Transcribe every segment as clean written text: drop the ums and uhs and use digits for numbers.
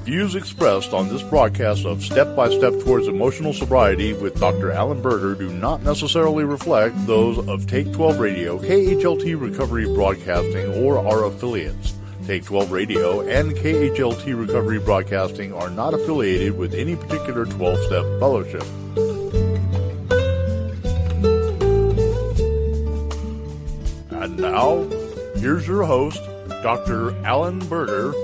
views expressed on this broadcast of Step by Step Towards Emotional Sobriety with Dr. Alan Berger do not necessarily reflect those of Take 12 Radio, KHLT Recovery Broadcasting, or our affiliates. Take 12 Radio and KHLT Recovery Broadcasting are not affiliated with any particular 12-step fellowship. And now, here's your host, Dr. Alan Berger,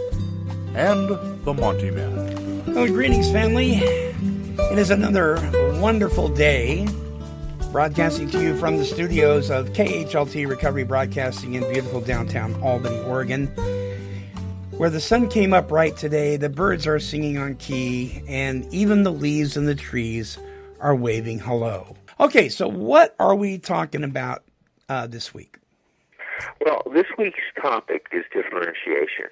and the Monty'man. Well, greetings, family. It is another wonderful day, broadcasting to you from the studios of KHLT Recovery Broadcasting in beautiful downtown Albany, Oregon, where the sun came up right today, the birds are singing on key, and even the leaves in the trees are waving hello. Okay, so what are we talking about this week? Well, this week's topic is differentiation.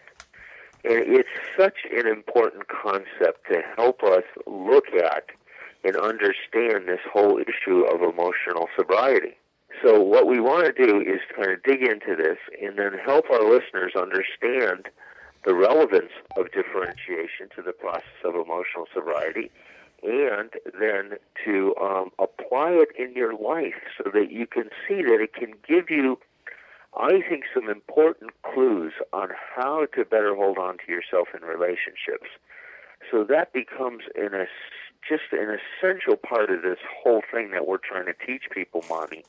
And it's such an important concept to help us look at and understand this whole issue of emotional sobriety. So what we want to do is kind of dig into this and then help our listeners understand the relevance of differentiation to the process of emotional sobriety, and then to apply it in your life so that you can see that it can give you, I think, some important clues on how to better hold on to yourself in relationships. So that becomes just an essential part of this whole thing that we're trying to teach people, Monty,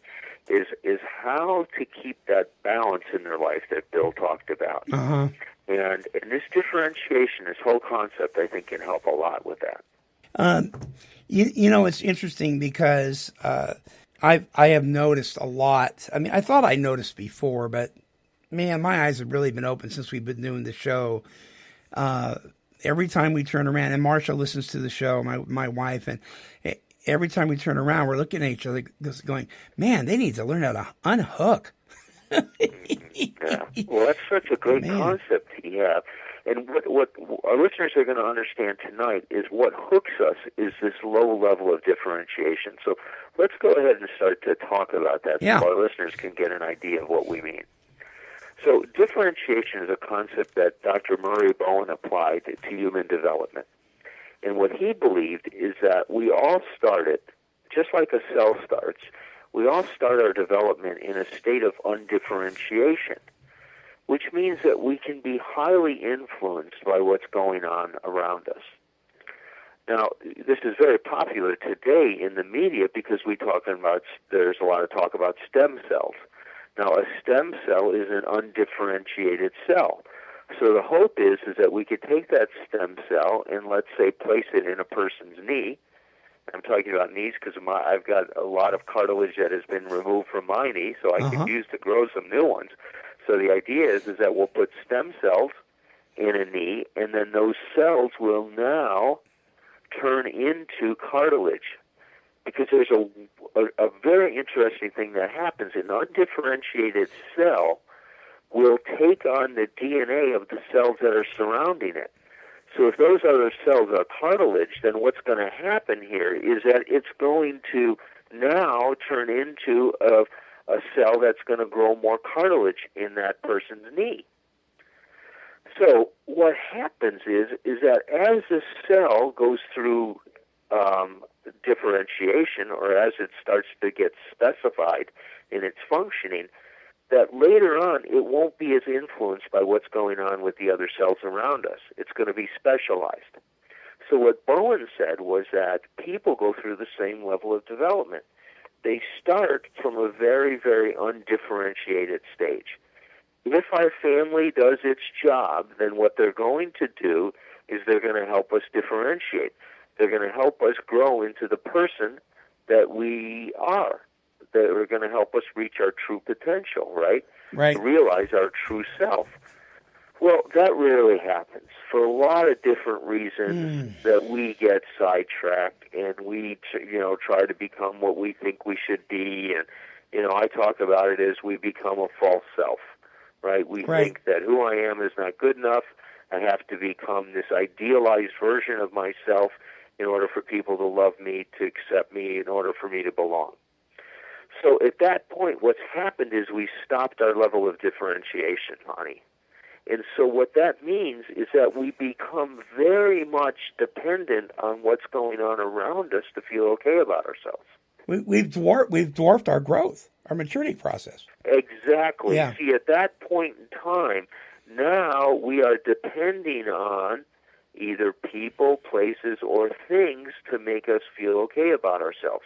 is how to keep that balance in their life that Bill talked about. Uh-huh. And this differentiation, this whole concept, I think, can help a lot with that. You know, it's interesting because I have noticed a lot. I mean, I thought I noticed before, but man, my eyes have really been open since we've been doing the show. Every time we turn around, and Marsha listens to the show, my wife, and every time we turn around, we're looking at each other going, man, they need to learn how to unhook. Yeah. Well, that's such a great concept to have. And what our listeners are going to understand tonight is what hooks us is this low level of differentiation. So let's go ahead and start to talk about that so our listeners can get an idea of what we mean. So differentiation is a concept that Dr. Murray Bowen applied to human development. And what he believed is that we all started, just like a cell starts, we all start our development in a state of undifferentiation, which means that we can be highly influenced by what's going on around us. Now, this is very popular today in the media because there's a lot of talk about stem cells. Now, a stem cell is an undifferentiated cell. So the hope is that we could take that stem cell and, let's say, place it in a person's knee. I'm talking about knees because I've got a lot of cartilage that has been removed from my knee, so I can use to grow some new ones. So the idea is that we'll put stem cells in a knee, and then those cells will now turn into cartilage. Because there's a very interesting thing that happens. An undifferentiated cell will take on the DNA of the cells that are surrounding it. So if those other cells are cartilage, then what's going to happen here is that it's going to now turn into a cell that's going to grow more cartilage in that person's knee. So what happens is that as the cell goes through differentiation, or as it starts to get specified in its functioning, that later on it won't be as influenced by what's going on with the other cells around us. It's going to be specialized. So what Bowen said was that people go through the same level of development. They start from a very, very undifferentiated stage. If our family does its job, then what they're going to do is they're going to help us differentiate. They're going to help us grow into the person that we are. They're going to help us reach our true potential, right? Right. Realize our true self. Well, that rarely happens for a lot of different reasons that we get sidetracked and we, try to become what we think we should be. And, I talk about it as we become a false self, right? We think that who I am is not good enough. I have to become this idealized version of myself in order for people to love me, to accept me, in order for me to belong. So at that point, what's happened is we stopped our level of differentiation, Monty. And so what that means is that we become very much dependent on what's going on around us to feel okay about ourselves. We've dwarfed our growth, our maturity process. Exactly. Yeah. See, at that point in time, now we are depending on either people, places, or things to make us feel okay about ourselves.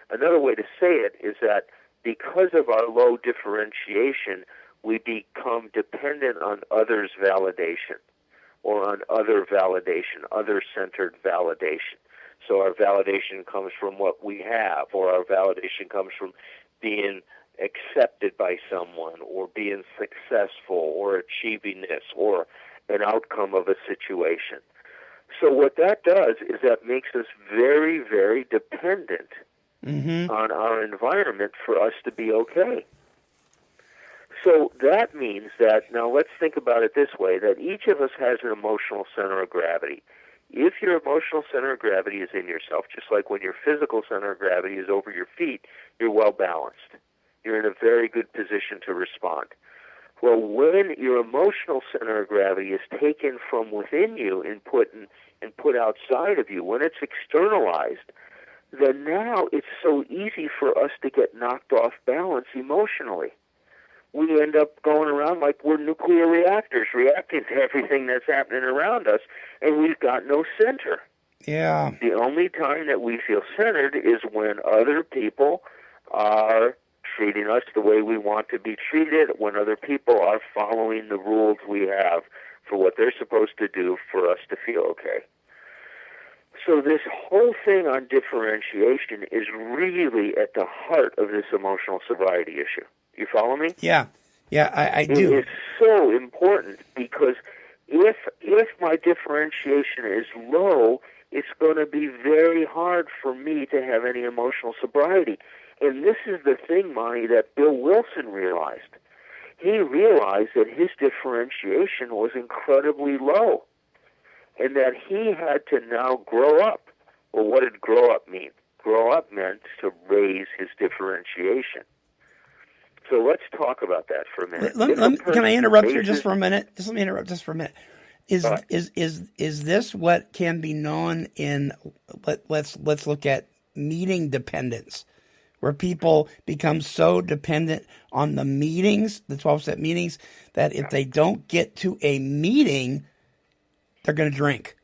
Another way to say it is that because of our low differentiation, we become dependent on others' validation or on other-centered validation. So our validation comes from what we have, or our validation comes from being accepted by someone, or being successful, or achieving this, or an outcome of a situation. So what that does is that makes us very, very dependent on our environment for us to be okay. So that means that, now let's think about it this way, that each of us has an emotional center of gravity. If your emotional center of gravity is in yourself, just like when your physical center of gravity is over your feet, you're well balanced. You're in a very good position to respond. Well, when your emotional center of gravity is taken from within you and put outside of you, when it's externalized, then now it's so easy for us to get knocked off balance emotionally. We end up going around like we're nuclear reactors, reacting to everything that's happening around us, and we've got no center. Yeah. The only time that we feel centered is when other people are treating us the way we want to be treated, when other people are following the rules we have for what they're supposed to do for us to feel okay. So this whole thing on differentiation is really at the heart of this emotional sobriety issue. You follow me? Yeah, I do. It is so important because if my differentiation is low, it's going to be very hard for me to have any emotional sobriety. And this is the thing, Monty, that Bill Wilson realized. He realized that his differentiation was incredibly low and that he had to now grow up. Well, what did grow up mean? Grow up meant to raise his differentiation. So let's talk about that for a minute. Can I interrupt here just for a minute? Just let me interrupt just for a minute. Is this what can be known in let's look at meeting dependence, where people become so dependent on the meetings, the 12-step meetings, that if they don't get to a meeting, they're going to drink.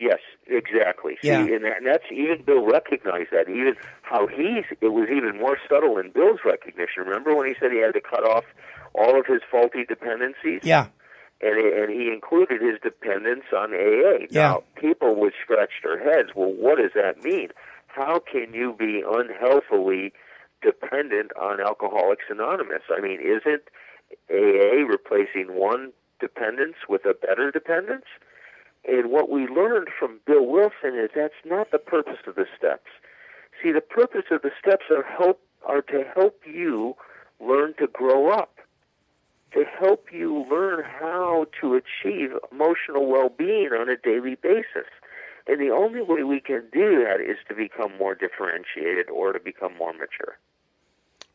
Yes, exactly. Yeah. See, and that's even Bill recognized that. Even it was even more subtle in Bill's recognition. Remember when he said he had to cut off all of his faulty dependencies? Yeah. And he included his dependence on AA. Yeah. Now, people would scratch their heads. Well, what does that mean? How can you be unhealthily dependent on Alcoholics Anonymous? I mean, isn't AA replacing one dependence with a better dependence? And what we learned from Bill Wilson is that's not the purpose of the steps. See, the purpose of the steps are to help you learn to grow up, to help you learn how to achieve emotional well-being on a daily basis. And the only way we can do that is to become more differentiated or to become more mature.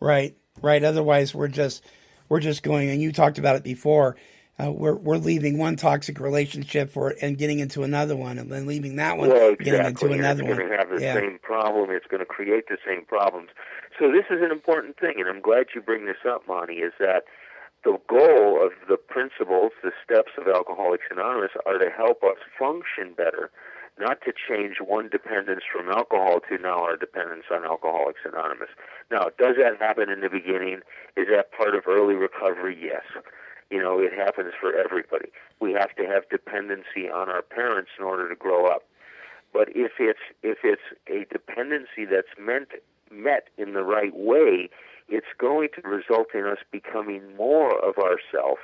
Right. Otherwise, we're just going, and you talked about it before. We're leaving one toxic relationship and getting into another one, and then leaving that one, getting into another one. It's going to have the same problem. It's going to create the same problems. So this is an important thing, and I'm glad you bring this up, Monty, is that the goal of the principles, the steps of Alcoholics Anonymous, are to help us function better, not to change one dependence from alcohol to now our dependence on Alcoholics Anonymous. Now, does that happen in the beginning? Is that part of early recovery? Yes. You know, it happens for everybody. We have to have dependency on our parents in order to grow up. But if it's a dependency that's met in the right way, it's going to result in us becoming more of ourself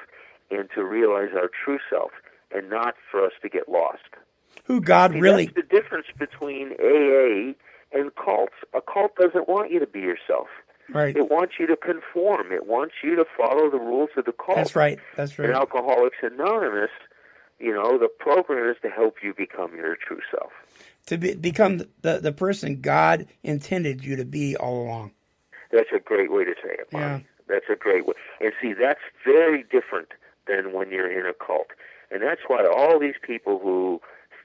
and to realize our true self, and not for us to get lost. Who God really... That's the difference between AA and cults. A cult doesn't want you to be yourself. Right. It wants you to conform. It wants you to follow the rules of the cult. That's right. In Alcoholics Anonymous, the program is to help you become your true self. To become the person God intended you to be all along. That's a great way to say it, Marty. Yeah. That's a great way. And see, that's very different than when you're in a cult. And that's why all these people who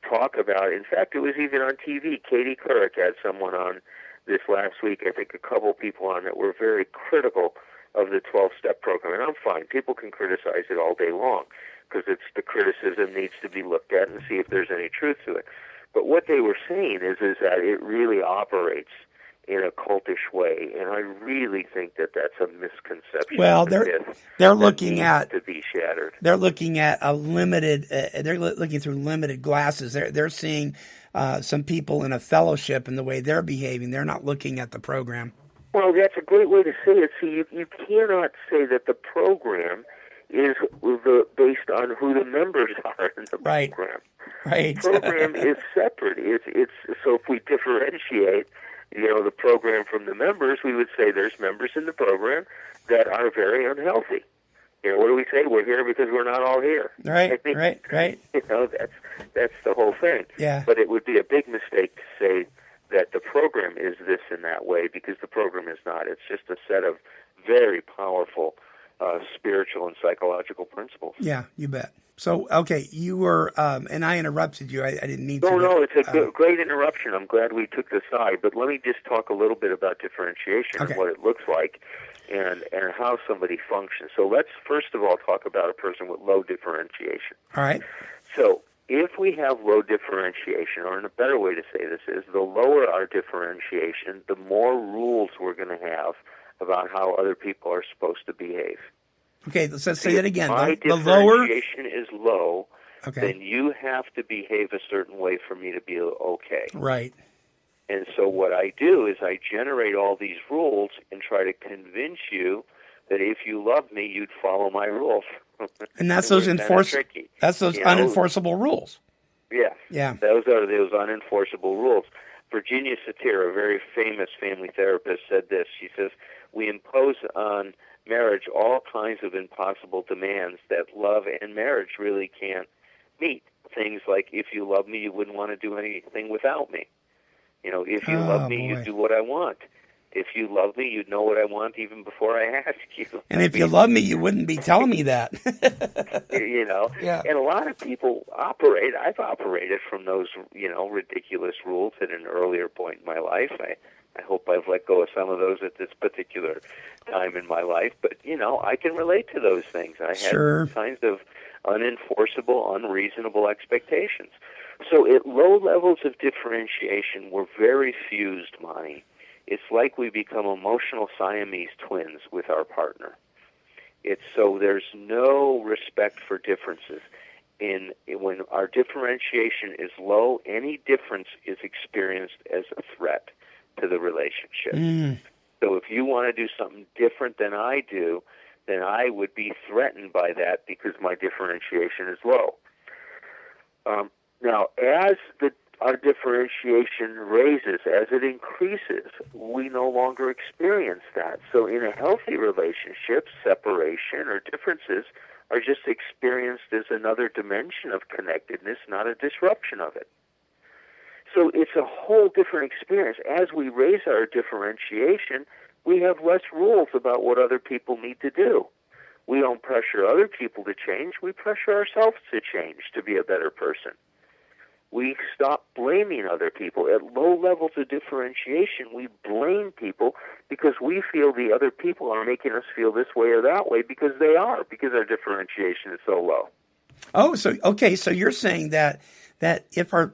talk about, in fact, it was even on TV, Katie Couric had someone on this last week, I think a couple people on that were very critical of the 12-step program. And I'm fine. People can criticize it all day long because the criticism needs to be looked at and see if there's any truth to it. But what they were saying is that it really operates in a cultish way, and I really think that that's a misconception. Well, they're looking at to be shattered. They're looking at a limited. They're looking through limited glasses. They're seeing some people in a fellowship and the way they're behaving. They're not looking at the program. Well, that's a great way to say it. See, you cannot say that the program is based on who the members are in the program. Right. The program is separate. It's so if we differentiate, the program from the members, we would say there's members in the program that are very unhealthy. What do we say? We're here because we're not all here. Right. That's the whole thing. Yeah. But it would be a big mistake to say that the program is this in that way, because the program is not. It's just a set of very powerful spiritual and psychological principles. Yeah, you bet. So, okay, you were, and I interrupted you. I didn't mean to. No, it's a great interruption. I'm glad we took this side. But let me just talk a little bit about differentiation and what it looks like and how somebody functions. So let's first of all talk about a person with low differentiation. All right. So if we have low differentiation, or in a better way to say this is, the lower our differentiation, the more rules we're going to have about how other people are supposed to behave. Okay, let's say that again. My the lower differentiation is low, okay, then you have to behave a certain way for me to be okay. Right. And so what I do is I generate all these rules and try to convince you that if you love me, you'd follow my rules. And that's those unenforceable rules. Yes. Yeah. Those are those unenforceable rules. Virginia Satir, a very famous family therapist, said this. She says, "We impose on marriage all kinds of impossible demands that love and marriage really can't meet. Things like, if you love me, you wouldn't want to do anything without me. If you love me, you'd do what I want. If you love me, you'd know what I want even before I ask you. And if you love me, you wouldn't be telling me that." Yeah. And a lot of people operate. I've operated from those, ridiculous rules at an earlier point in my life. I hope I've let go of some of those at this particular time in my life. But, I can relate to those things. I had kinds of unenforceable, unreasonable expectations. So at low levels of differentiation, we're very fused, Monty. It's like we become emotional Siamese twins with our partner. It's so there's no respect for differences. When our differentiation is low, any difference is experienced as a threat to the relationship. So if you want to do something different than I do, then I would be threatened by that because my differentiation is low. Now, as our differentiation raises, as it increases, we no longer experience that. So in a healthy relationship, separation or differences are just experienced as another dimension of connectedness, not a disruption of it. So it's a whole different experience. As we raise our differentiation, we have less rules about what other people need to do. We don't pressure other people to change. We pressure ourselves to change, to be a better person. We stop blaming other people. At low levels of differentiation, we blame people because we feel the other people are making us feel this way or that way, because they are, because our differentiation is so low. Oh, so you're saying that if our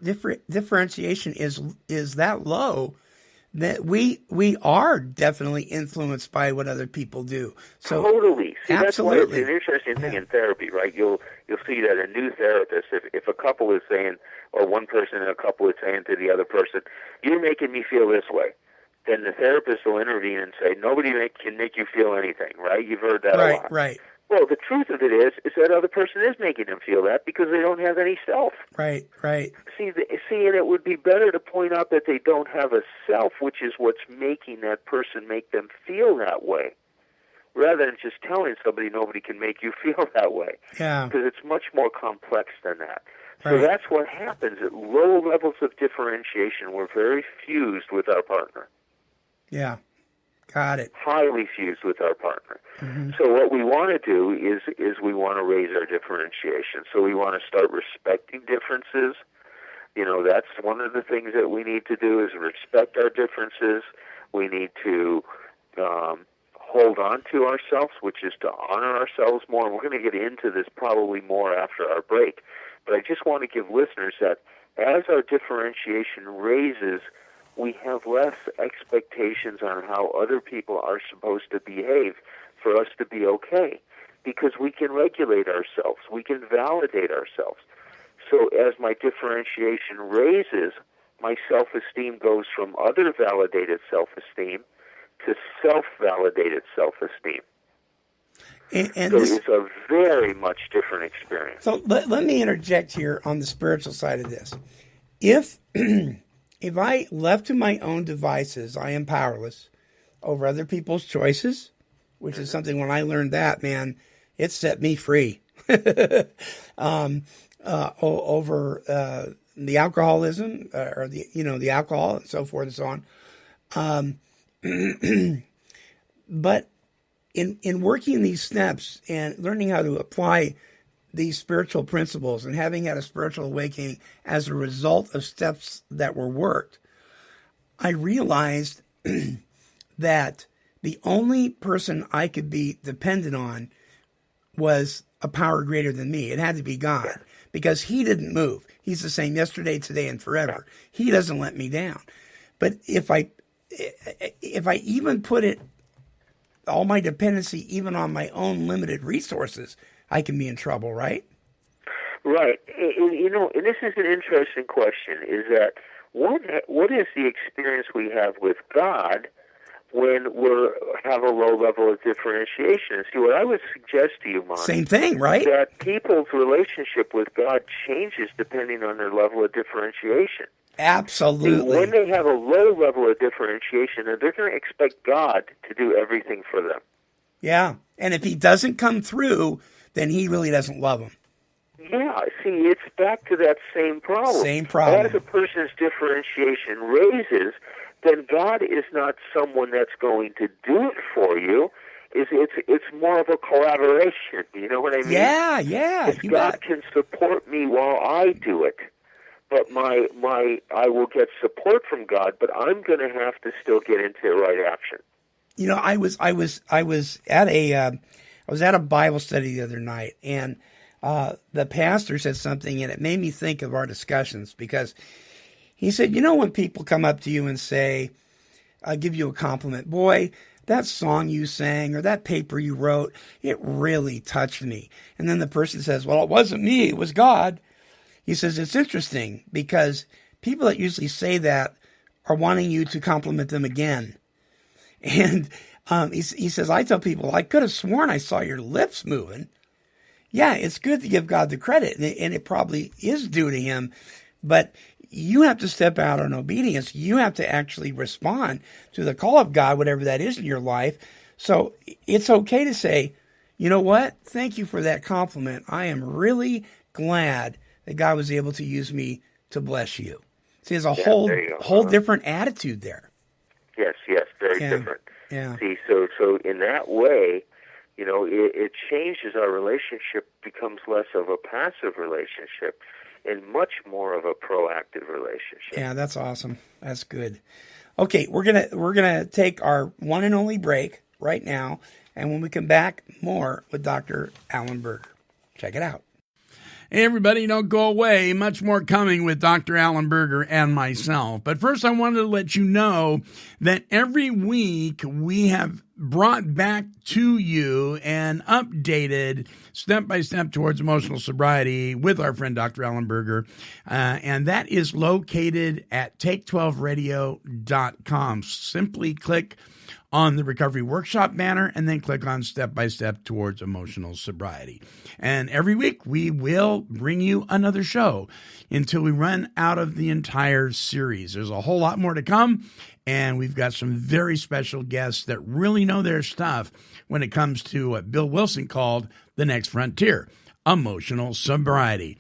differentiation is that low, that we are definitely influenced by what other people do. So totally. See, absolutely. That's why it's an interesting thing in therapy, right? You'll see that a new therapist, if a couple is saying, or one person in a couple is saying to the other person, "You're making me feel this way," then the therapist will intervene and say, "Nobody can make you feel anything," right? You've heard that a lot. Right. Well, the truth of it is that other person is making them feel that because they don't have any self. Right. See, and it would be better to point out that they don't have a self, which is what's making that person make them feel that way, rather than just telling somebody nobody can make you feel that way. Yeah. Because it's much more complex than that. So that's what happens at low levels of differentiation. We're very fused with our partner. Yeah. Got it. Highly fused with our partner. So what we want to do is we want to raise our differentiation. So we want to start respecting differences. That's one of the things that we need to do is respect our differences. We need to hold on to ourselves, which is to honor ourselves more. And we're going to get into this probably more after our break. But I just want to give listeners that as our differentiation raises, we have less expectations on how other people are supposed to behave for us to be okay, because we can regulate ourselves. We can validate ourselves. So as my differentiation raises, my self-esteem goes from other validated self-esteem to self-validated self-esteem. And so it's a very much different experience. So let me interject here on the spiritual side of this. If if I left to my own devices, I am powerless over other people's choices, which is something when I learned that, man, it set me free. Over the alcoholism or the alcohol and so forth and so on. But in working these steps and learning how to apply these spiritual principles and having had a spiritual awakening as a result of steps that were worked, I realized that the only person I could be dependent on was a power greater than me. It had to be God, because he didn't move. He's the same yesterday, today, and forever. He doesn't let me down. But if I even put all my dependency even on my own limited resources, I can be in trouble, right? Right. And this is an interesting question, is that what is the experience we have with God when we have a low level of differentiation? See, what I would suggest to you, Monty, same thing, right? That people's relationship with God changes depending on their level of differentiation. Absolutely. When they have a low level of differentiation, they're going to expect God to do everything for them. Yeah, and if he doesn't come through, then he really doesn't love them. Yeah, see, it's back to that same problem. Same problem. As a person's differentiation raises, then God is not someone that's going to do it for you. It's more of a collaboration. You know what I mean? Yeah. God can support me while I do it, but I will get support from God, but I'm going to have to still get into the right action. I was at a Bible study the other night, and the pastor said something, and it made me think of our discussions, because he said, when people come up to you and say, give you a compliment, boy, that song you sang or that paper you wrote, it really touched me. And then the person says, well, it wasn't me, it was God. He says, it's interesting, because people that usually say that are wanting you to compliment them again. And he says, I tell people, I could have sworn I saw your lips moving. Yeah, it's good to give God the credit, and it probably is due to him, but you have to step out in obedience. You have to actually respond to the call of God, whatever that is in your life. So it's okay to say, you know what? Thank you for that compliment. I am really glad that God was able to use me to bless you. See, there's a whole different attitude there. Yes, very different. Yeah. See, so in that way, it changes our relationship, becomes less of a passive relationship and much more of a proactive relationship. Yeah, that's awesome. That's good. Okay, we're gonna take our one and only break right now, and when we come back, more with Dr. Alan Berger. Check it out. Hey, everybody, don't go away. Much more coming with Dr. Alan Berger and myself. But first, I wanted to let you know that every week we have brought back to you an updated step-by-step towards emotional sobriety with our friend Dr. Alan Berger. And that is located at take12radio.com. Simply click on the Recovery Workshop banner and then click on Step-by-Step Towards Emotional Sobriety. And every week we will bring you another show until we run out of the entire series. There's a whole lot more to come, and we've got some very special guests that really know their stuff when it comes to what Bill Wilson called the next frontier, emotional sobriety.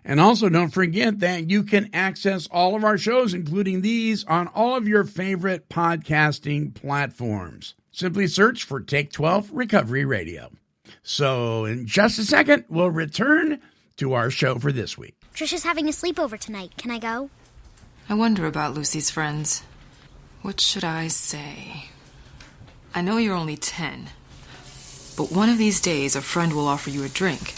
And also don't forget that you can access all of our shows, including these, on all of your favorite podcasting platforms. Simply search for Take 12 Recovery Radio. So in just a second, we'll return to our show for this week. Trisha's having a sleepover tonight. Can I go? I wonder about Lucy's friends. What should I say? I know you're only 10, but one of these days a friend will offer you a drink.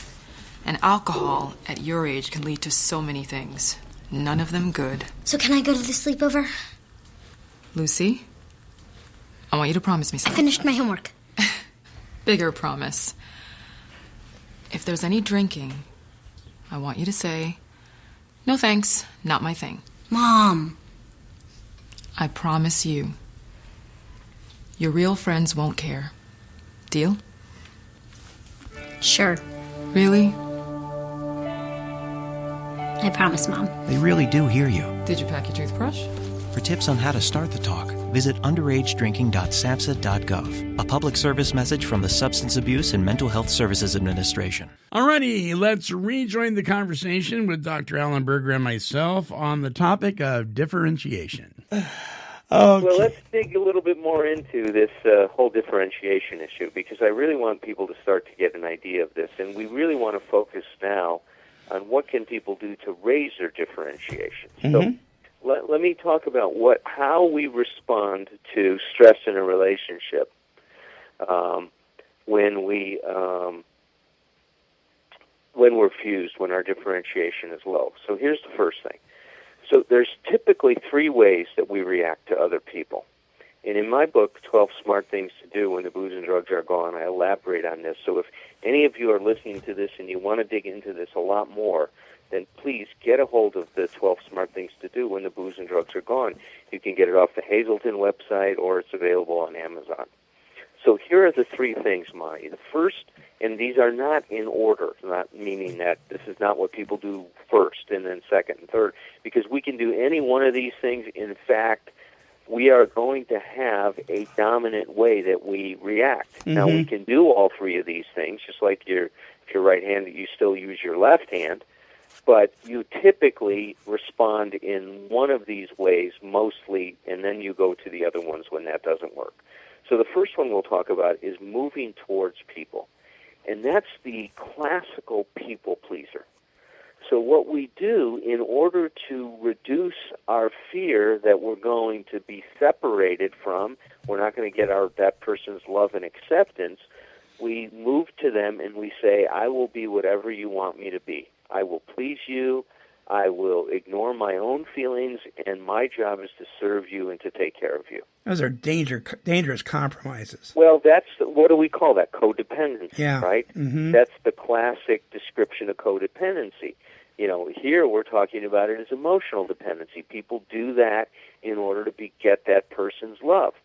And alcohol at your age can lead to so many things. None of them good. So can I go to the sleepover? Lucy, I want you to promise me I something. finished my homework. Bigger promise. If there's any drinking, I want you to say, "No thanks, not my thing." Mom. I promise you. Your real friends won't care. Deal? Sure. Really? I promise, Mom. They really do hear you. Did you pack your toothbrush? For tips on how to start the talk, visit underagedrinking.samhsa.gov. A public service message from the Substance Abuse and Mental Health Services Administration. Alrighty, let's rejoin the conversation with Dr. Alan Berger and myself on the topic of differentiation. Okay. Well, let's dig a little bit more into this whole differentiation issue, because I really want people to start to get an idea of this, and we really want to focus now on what can people do to raise their differentiation. So let me talk about how we respond to stress in a relationship when we're fused, when our differentiation is low. So here's the first thing. So there's typically 3 ways that we react to other people. And in my book, 12 Smart Things to Do When the Booze and Drugs Are Gone, I elaborate on this. So if any of you are listening to this and you want to dig into this a lot more, then please get a hold of the 12 Smart Things to Do When the Booze and Drugs Are Gone. You can get it off the Hazelden website, or it's available on Amazon. So here are the 3 things, Monty. The first, and these are not in order, not meaning that this is not what people do first and then second and third, because we can do any one of these things. In fact, we are going to have a dominant way that we react. Now, we can do all 3 of these things, just like if you're right-handed, you still use your left hand, but you typically respond in one of these ways mostly, and then you go to the other ones when that doesn't work. So the first one we'll talk about is moving towards people, and that's the classical people pleaser. So what we do in order to reduce our fear that we're going to be separated from, we're not going to get that person's love and acceptance, we move to them and we say, I will be whatever you want me to be. I will please you. I will ignore my own feelings, and my job is to serve you and to take care of you. Those are dangerous compromises. Well, what do we call that? Codependency, right? That's the classic description of codependency. Here we're talking about it as emotional dependency. People do that in order to get that person's love.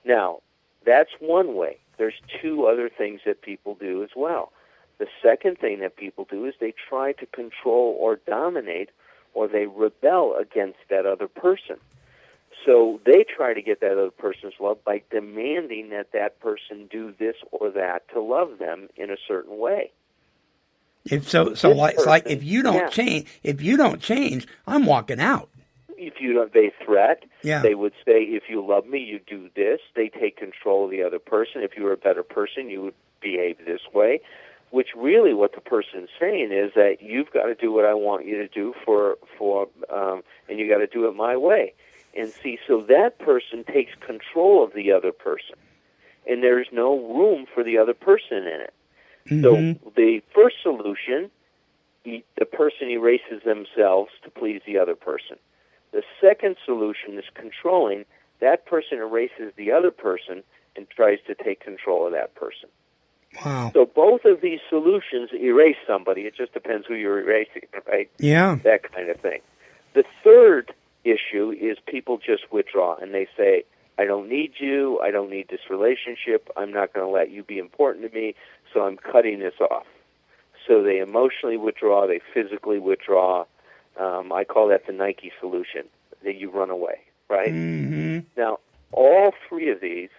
Now, that's one way. There's 2 other things that people do as well. The second thing that people do is they try to control or dominate, or they rebel against that other person. So they try to get that other person's love by demanding that that person do this or that to love them in a certain way. It's like if you don't change, I'm walking out. They threat. Yeah. They would say, if you love me, you do this. They take control of the other person. If you were a better person, you would behave this way. Which really what the person's saying is that you've got to do what I want you to do and you got to do it my way. And see, so that person takes control of the other person, and there's no room for the other person in it. So the first solution, the person erases themselves to please the other person. The second solution is controlling. That person erases the other person and tries to take control of that person. Wow. So both of these solutions erase somebody. It just depends who you're erasing, right? Yeah. That kind of thing. The third issue is people just withdraw, and they say, I don't need you. I don't need this relationship. I'm not going to let you be important to me, so I'm cutting this off. So they emotionally withdraw. They physically withdraw. I call that the Nike solution, that you run away, right? Now, all three of these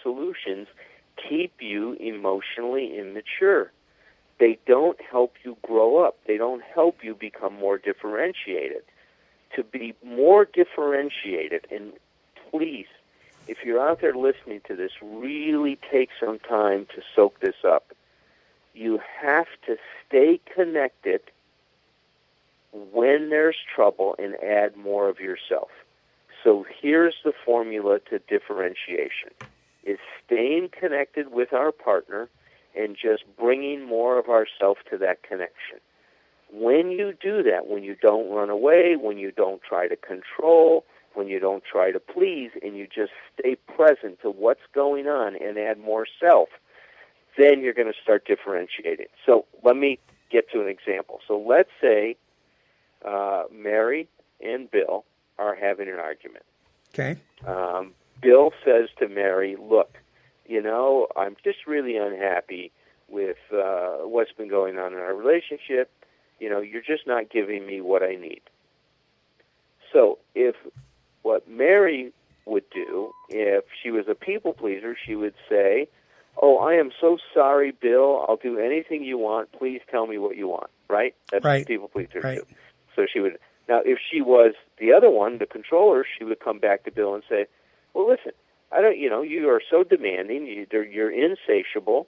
solutions keep you emotionally immature. they don't help you grow up. They don't help you become more differentiated. To be more differentiated, and please, if you're out there listening to this, really take some time to soak this up. You have to stay connected when there's trouble and add more of yourself. So here's the formula to differentiation, is staying connected with our partner and just bringing more of ourself to that connection. When you do that, when you don't run away, when you don't try to control, when you don't try to please, and you just stay present to what's going on and add more self, then you're going to start differentiating. So let me get to an example. So let's say Mary and Bill are having an argument. Okay. Bill says to Mary, look, I'm just really unhappy with what's been going on in our relationship. You're just not giving me what I need. So if what Mary would do, if she was a people pleaser, she would say, oh, I am so sorry, Bill. I'll do anything you want. Please tell me what you want, right? That's right. what people pleasers right. do. So she would. Now, if she was the other one, the controller, she would come back to Bill and say, well, listen, you are so demanding. You're insatiable.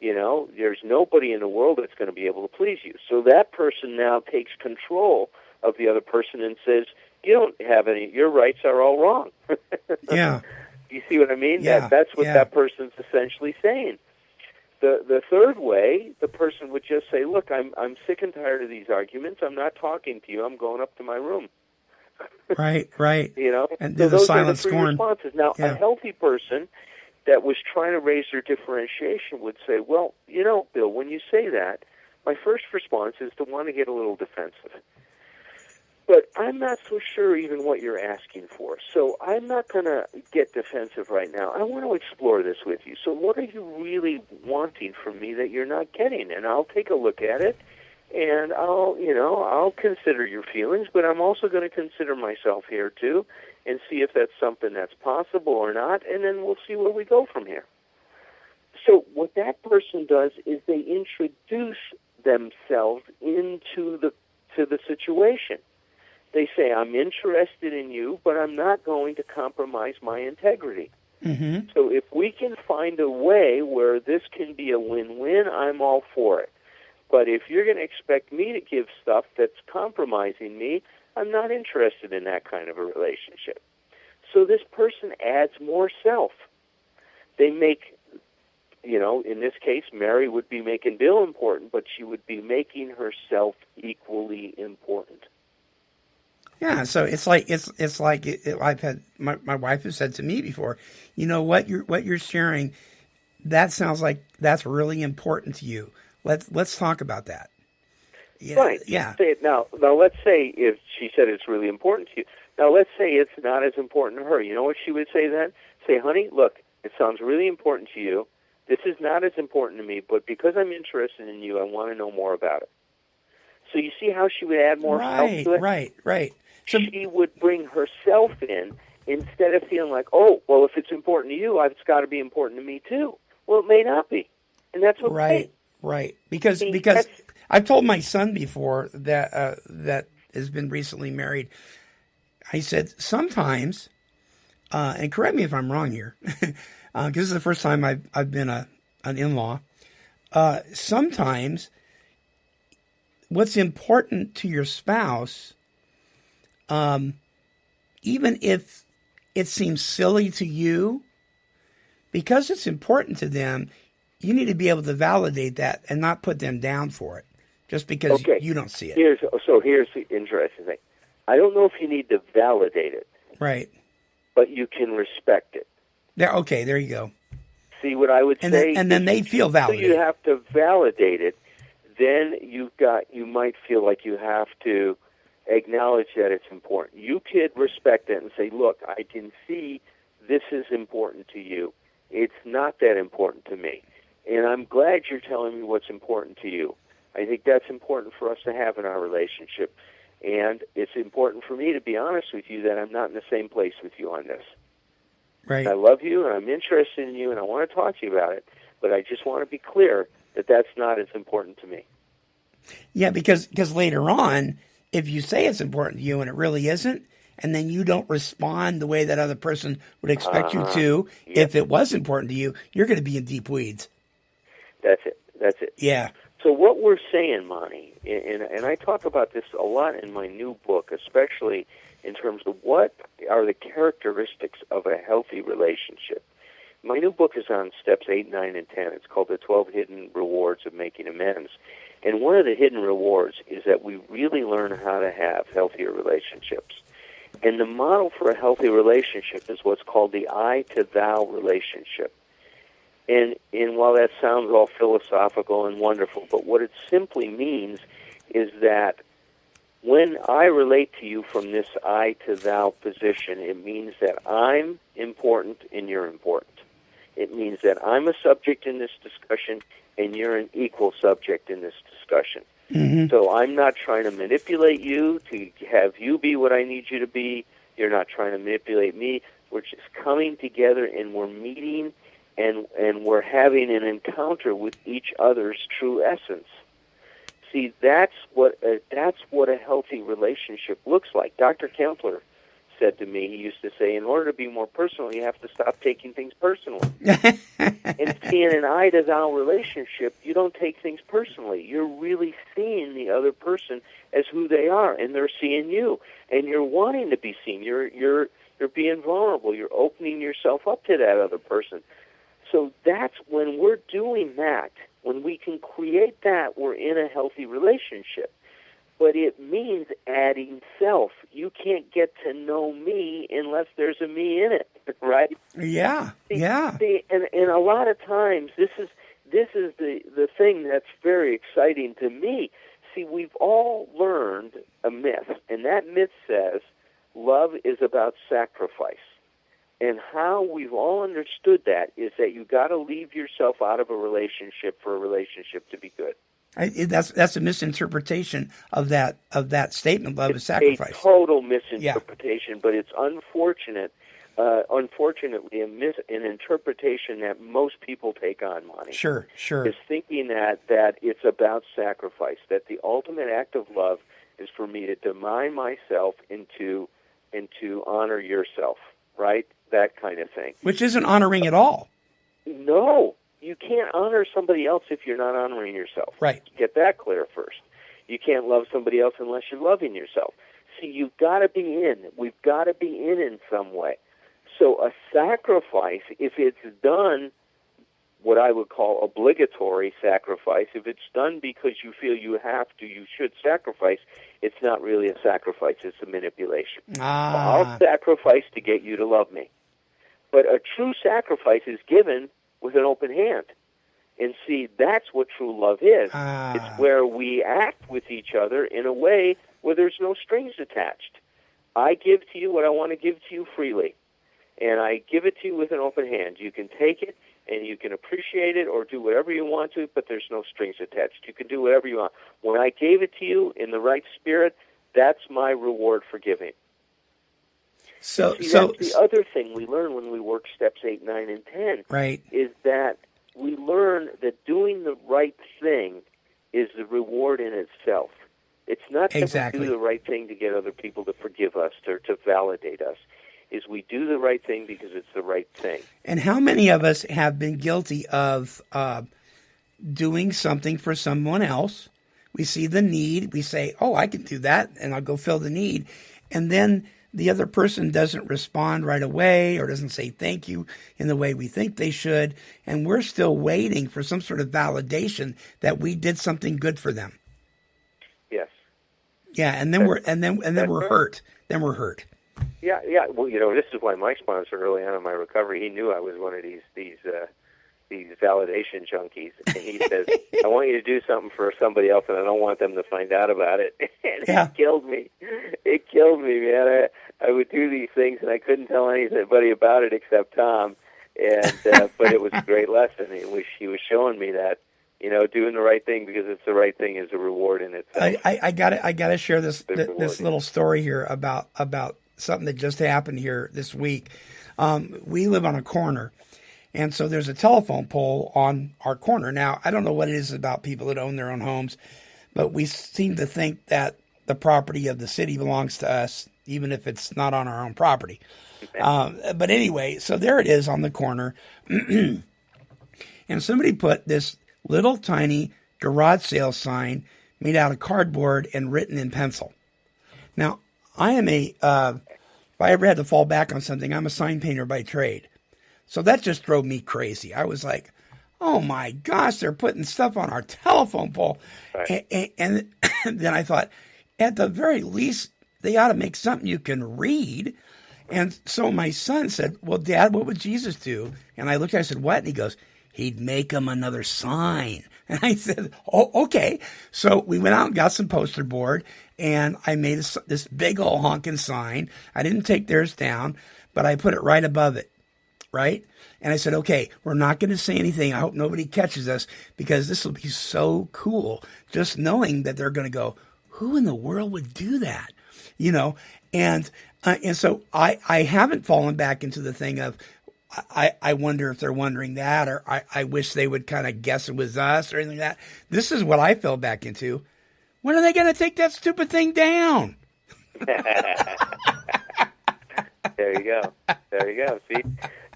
There's nobody in the world that's going to be able to please you. So that person now takes control of the other person and says, you don't have any, your rights are all wrong. Yeah. You see what I mean? Yeah. That's what that person's essentially saying. The third way, the person would just say, look, I'm sick and tired of these arguments. I'm not talking to you. I'm going up to my room. Right. And so do the those silent are the three scorn. responses. Now, a healthy person that was trying to raise their differentiation would say, well, Bill, when you say that, my first response is to want to get a little defensive. But I'm not so sure even what you're asking for. So I'm not going to get defensive right now. I want to explore this with you. So what are you really wanting from me that you're not getting? And I'll take a look at it, and I'll consider your feelings, but I'm also going to consider myself here too and see if that's something that's possible or not, and then we'll see where we go from here. So what that person does is they introduce themselves into the situation. They say, I'm interested in you, but I'm not going to compromise my integrity. Mm-hmm. So if we can find a way where this can be a win-win, I'm all for it. But if you're going to expect me to give stuff that's compromising me, I'm not interested in that kind of a relationship. So this person adds more self. They make, in this case, Mary would be making Bill important, but she would be making herself equally important. Yeah, so it's like I've had my wife has said to me before, what you're sharing, that sounds like that's really important to you. Let's talk about that. Yeah, right. Yeah. Say it now let's say if she said it's really important to you. Now let's say it's not as important to her. You know what she would say then? Say, honey, look, it sounds really important to you. This is not as important to me, but because I'm interested in you, I want to know more about it. So you see how she would add more self to it? Right. So she would bring herself in instead of feeling like, oh, well, if it's important to you, it's got to be important to me too. Well, it may not be, and that's okay. Right. Because I've told my son before that has been recently married. I said sometimes, and correct me if I'm wrong here, because this is the first time I've been an in-law. Sometimes what's important to your spouse, even if it seems silly to you, because it's important to them, you need to be able to validate that and not put them down for it just because you don't see it. Here's the interesting thing. I don't know if you need to validate it. Right. But you can respect it. There you go. See what I would say? And then they feel validated. So you have to validate it. Then you might feel like you have to acknowledge that it's important. You could respect it and say, look, I can see this is important to you. It's not that important to me. And I'm glad you're telling me what's important to you. I think that's important for us to have in our relationship. And it's important for me to be honest with you that I'm not in the same place with you on this. Right. I love you, and I'm interested in you, and I want to talk to you about it. But I just want to be clear that's not as important to me. Yeah, because later on, if you say it's important to you and it really isn't, and then you don't respond the way that other person would expect you to, if it was important to you, you're going to be in deep weeds. That's it. Yeah. So what we're saying, Monty, and I talk about this a lot in my new book, especially in terms of what are the characteristics of a healthy relationship. My new book is on steps 8, 9, and 10. It's called The 12 Hidden Rewards of Making Amends. And one of the hidden rewards is that we really learn how to have healthier relationships. And the model for a healthy relationship is what's called the I-to-thou relationship. And while that sounds all philosophical and wonderful, but what it simply means is that when I relate to you from this I-to-thou position, it means that I'm important and you're important. It means that I'm a subject in this discussion and you're an equal subject in this discussion. Mm-hmm. So I'm not trying to manipulate you to have you be what I need you to be. You're not trying to manipulate me. We're just coming together and we're meeting and we're having an encounter with each other's true essence. See, that's what a healthy relationship looks like. Dr. Kempler said to me, he used to say, in order to be more personal, you have to stop taking things personally. And see, in an I-to-thou relationship, you don't take things personally. You're really seeing the other person as who they are, and they're seeing you, and you're wanting to be seen. You're being vulnerable. You're opening yourself up to that other person. So that's when we're doing that, when we can create that, we're in a healthy relationship. But it means adding self. You can't get to know me unless there's a me in it, right? Yeah, See, and a lot of times, this is the thing that's very exciting to me. See, we've all learned a myth, and that myth says love is about sacrifice. And how we've all understood that is that you got to leave yourself out of a relationship for a relationship to be good. That's a misinterpretation of that statement. Love is sacrifice. A total misinterpretation, but it's unfortunately an interpretation that most people take on, Monty. Sure. Is thinking that it's about sacrifice. That the ultimate act of love is for me to deny myself and to honor yourself, right? That kind of thing. Which isn't honoring at all. No. You can't honor somebody else if you're not honoring yourself. Right. Get that clear first. You can't love somebody else unless you're loving yourself. See, you've got to be in. We've got to be in some way. So a sacrifice, if it's done, what I would call obligatory sacrifice, if it's done because you feel you have to, you should sacrifice, it's not really a sacrifice, it's a manipulation. I'll sacrifice to get you to love me. But a true sacrifice is given with an open hand. And see, that's what true love is. It's where we act with each other in a way where there's no strings attached. I give to you what I want to give to you freely. And I give it to you with an open hand. You can take it and you can appreciate it or do whatever you want to, but there's no strings attached. You can do whatever you want. When I gave it to you in the right spirit, that's my reward for giving. So that's the other thing we learn when we work steps 8, 9, and 10. Right. Is that we learn that doing the right thing is the reward in itself. It's not that we do the right thing to get other people to forgive us or to validate us. Is we do the right thing because it's the right thing. And how many of us have been guilty of doing something for someone else? We see the need. We say, oh, I can do that, and I'll go fill the need. And then the other person doesn't respond right away or doesn't say thank you in the way we think they should, and we're still waiting for some sort of validation that we did something good for them. Yes. Yeah, and then we're hurt. Then we're hurt. Yeah. Well, this is why my sponsor early on in my recovery, he knew I was one of these validation junkies, and he says, "I want you to do something for somebody else, and I don't want them to find out about it." And It killed me. It killed me, man. I would do these things, and I couldn't tell anybody about it except Tom. And but it was a great lesson. He was showing me that, doing the right thing because it's the right thing is a reward in itself. I got to share this little story here about something that just happened here this week. We live on a corner, And so there's a telephone pole on our corner. Now, I don't know what it is about people that own their own homes, but we seem to think that the property of the city belongs to us, even if it's not on our own property. But anyway, so there it is on the corner. And somebody put this little tiny garage sale sign made out of cardboard and written in pencil. Now, I am if I ever had to fall back on something, I'm a sign painter by trade. So that just drove me crazy. I was like, oh my gosh, they're putting stuff on our telephone pole. Right. And then I thought, at the very least, they ought to make something you can read. And so my son said, well, Dad, what would Jesus do? And I looked at him, I said, what? And he goes, he'd make them another sign. And I said, oh, okay. So we went out and got some poster board, and I made this big old honking sign. I didn't take theirs down, but I put it right above it, right? And I said, okay, we're not going to say anything. I hope nobody catches us, because this will be so cool, just knowing that they're going to go, who in the world would do that? You know, and so I haven't fallen back into the thing of, I wonder if they're wondering that, or I wish they would kind of guess it was us or anything like that. This is what I fell back into. When are they going to take that stupid thing down? There you go. There you go.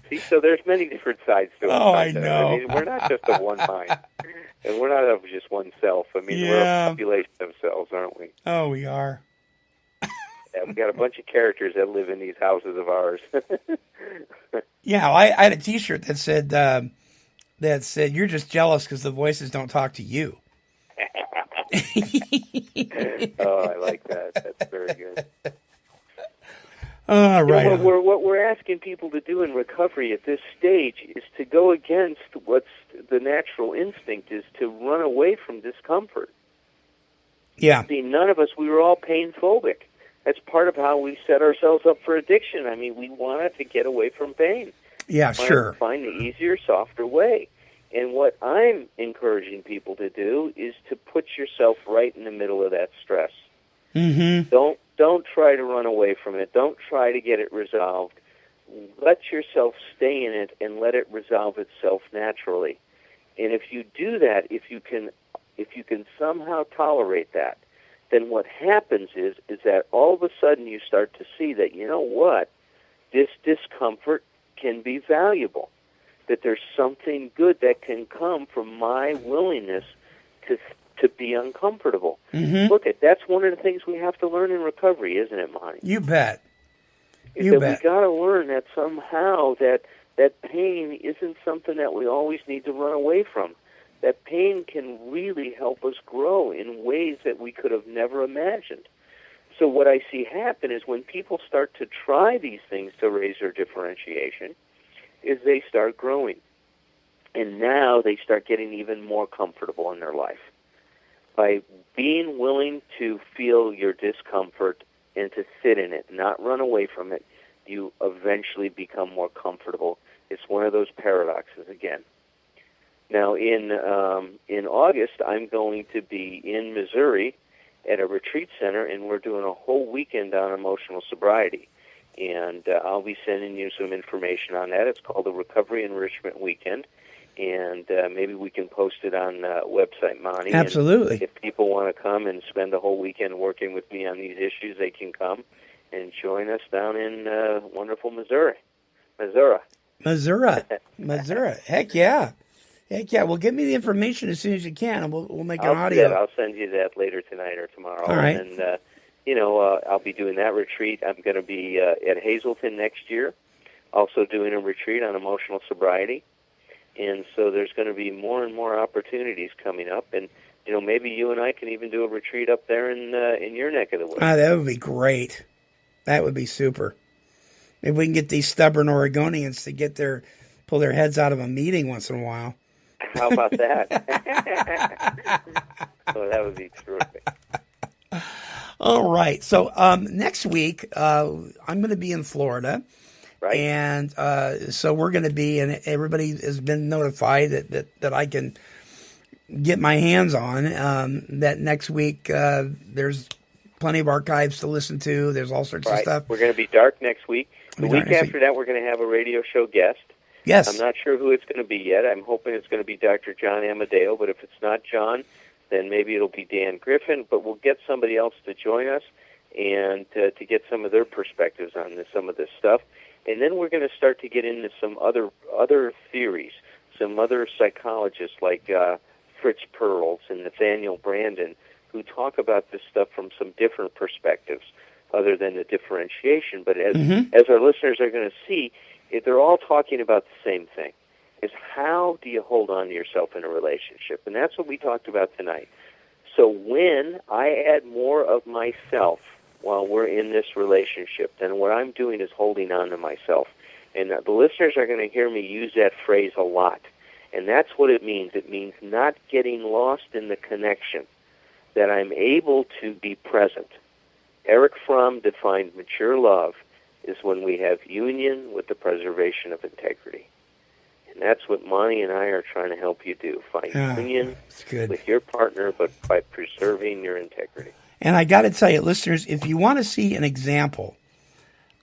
See, so there's many different sides to it. Oh, I know. I mean, we're not just of one mind, and we're not of just one self. I mean, we're a population of selves, aren't we? Oh, we are. Yeah, we got a bunch of characters that live in these houses of ours. Yeah, I had a T-shirt that said "You're just jealous because the voices don't talk to you." Oh, I like that. That's very good. Right. What we're asking people to do in recovery at this stage is to go against what's the natural instinct, is to run away from discomfort. Yeah. See, none of us, we were all pain phobic. That's part of how we set ourselves up for addiction. I mean, we wanted to get away from pain. Yeah, sure. Find the easier, softer way. And what I'm encouraging people to do is to put yourself right in the middle of that stress. Mm-hmm. Don't try to run away from it. Don't try to get it resolved. Let yourself stay in it and let it resolve itself naturally. And if you do that, if you can somehow tolerate that, then what happens is that all of a sudden you start to see that, you know what, this discomfort can be valuable, that there's something good that can come from my willingness to be uncomfortable. Mm-hmm. Look, that's one of the things we have to learn in recovery, isn't it, Monty? You bet. We got to learn that somehow that pain isn't something that we always need to run away from. That pain can really help us grow in ways that we could have never imagined. So what I see happen is when people start to try these things to raise their differentiation, is they start growing. And now they start getting even more comfortable in their life. By being willing to feel your discomfort and to sit in it, not run away from it, you eventually become more comfortable. It's one of those paradoxes again. Now, in August, I'm going to be in Missouri at a retreat center, and we're doing a whole weekend on emotional sobriety. And I'll be sending you some information on that. It's called the Recovery Enrichment Weekend, and maybe we can post it on the website, Monty. Absolutely. And if people want to come and spend the whole weekend working with me on these issues, they can come and join us down in wonderful Missouri. Missouri. Heck yeah. Heck yeah. Well, give me the information as soon as you can, and we'll make an audio. I'll send you that later tonight or tomorrow. All right. And, I'll be doing that retreat. I'm going to be at Hazleton next year, also doing a retreat on emotional sobriety. And so there's going to be more and more opportunities coming up. And, maybe you and I can even do a retreat up there in your neck of the woods. That would be great. That would be super. Maybe we can get these stubborn Oregonians to pull their heads out of a meeting once in a while. How about that? Oh, that would be terrific. All right. So next week, I'm going to be in Florida. Right. And so we're going to be, and everybody has been notified that I can get my hands on that next week. There's plenty of archives to listen to. There's all sorts of stuff. We're going to be dark next week. The week after that, we're going to have a radio show guest. Yes. I'm not sure who it's going to be yet. I'm hoping it's going to be Dr. John Amadeo, but if it's not John, then maybe it'll be Dan Griffin, but we'll get somebody else to join us and to get some of their perspectives on some of this stuff. And then we're going to start to get into some other theories, some other psychologists like Fritz Perls and Nathaniel Brandon, who talk about this stuff from some different perspectives other than the differentiation. But as our listeners are going to see, they're all talking about the same thing, is how do you hold on to yourself in a relationship? And that's what we talked about tonight. So when I add more of myself while we're in this relationship, then what I'm doing is holding on to myself. And the listeners are going to hear me use that phrase a lot. And that's what it means. It means not getting lost in the connection, that I'm able to be present. Eric Fromm defined mature love is when we have union with the preservation of integrity. And that's what Monty and I are trying to help you do. Find union with your partner, but by preserving your integrity. And I got to tell you, listeners, if you want to see an example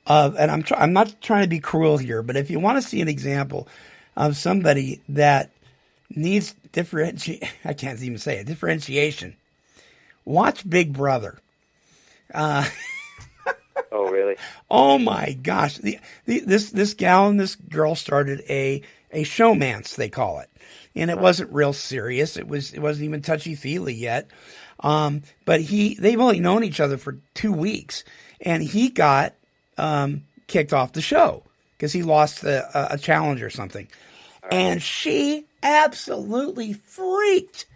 of, and I'm not trying to be cruel here, but if you want to see an example of somebody that needs differentiation, watch Big Brother. Oh, really? Oh my gosh! This gal and this girl started a showmance, they call it, and it wasn't real serious. It wasn't even touchy feely yet. But they've only known each other for 2 weeks, and he got kicked off the show because he lost a challenge or something, and she absolutely freaked.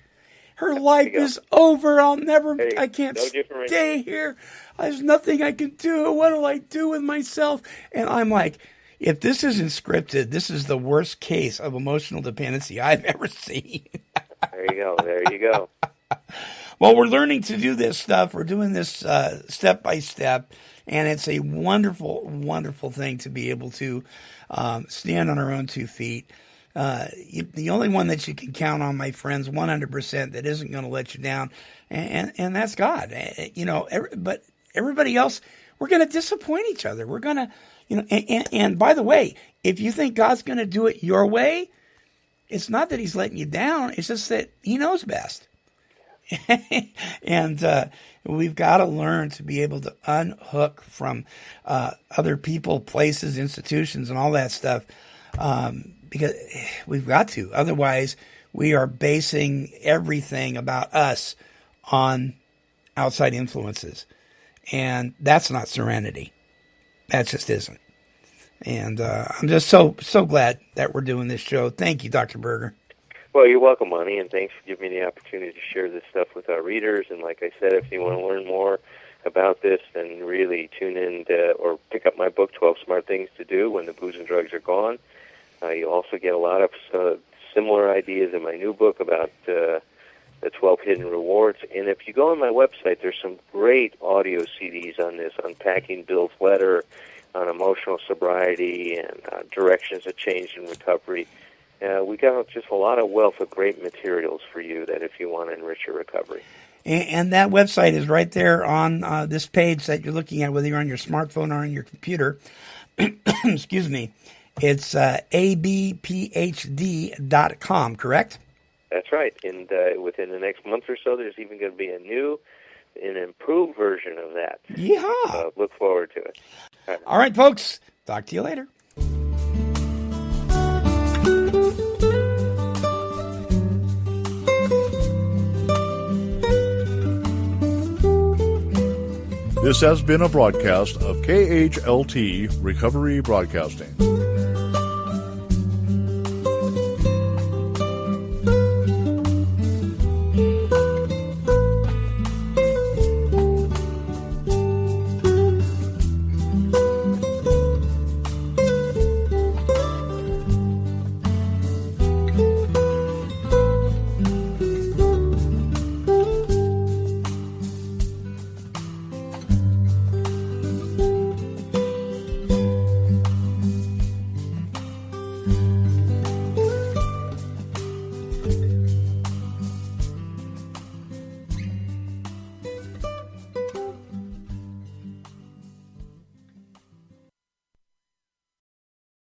Her life is over. I can't stay here. There's nothing I can do. What do I do with myself? And I'm like, if this isn't scripted, this is the worst case of emotional dependency I've ever seen. There you go. Well, we're learning to do this stuff. We're doing this step by step, and it's a wonderful, wonderful thing to be able to stand on our own 2 feet. The only one that you can count on, my friends, 100%, that isn't going to let you down, and that's God. But everybody else, we're going to disappoint each other. We're going to, and by the way, if you think God's going to do it your way, it's not that He's letting you down. It's just that He knows best. And we've got to learn to be able to unhook from other people, places, institutions, and all that stuff. Because we've got to. Otherwise, we are basing everything about us on outside influences. And that's not serenity. That just isn't. And I'm just so glad that we're doing this show. Thank you, Dr. Berger. Well, you're welcome, Monty, and thanks for giving me the opportunity to share this stuff with our readers. And like I said, if you want to learn more about this, then really tune in or pick up my book, 12 Smart Things to Do When the Booze and Drugs Are Gone. You'll also get a lot of similar ideas in my new book about the 12 hidden rewards. And if you go on my website, there's some great audio CDs on this, Unpacking Bill's Letter, on emotional sobriety, and directions of change and recovery. We got just a lot of wealth of great materials for you that if you want to enrich your recovery. And that website is right there on this page that you're looking at, whether you're on your smartphone or on your computer. Excuse me. It's abphd.com, correct? That's right. And within the next month or so, there's even going to be a new and improved version of that. Yeah. Look forward to it. All right, folks. Talk to you later. This has been a broadcast of KHLT Recovery Broadcasting.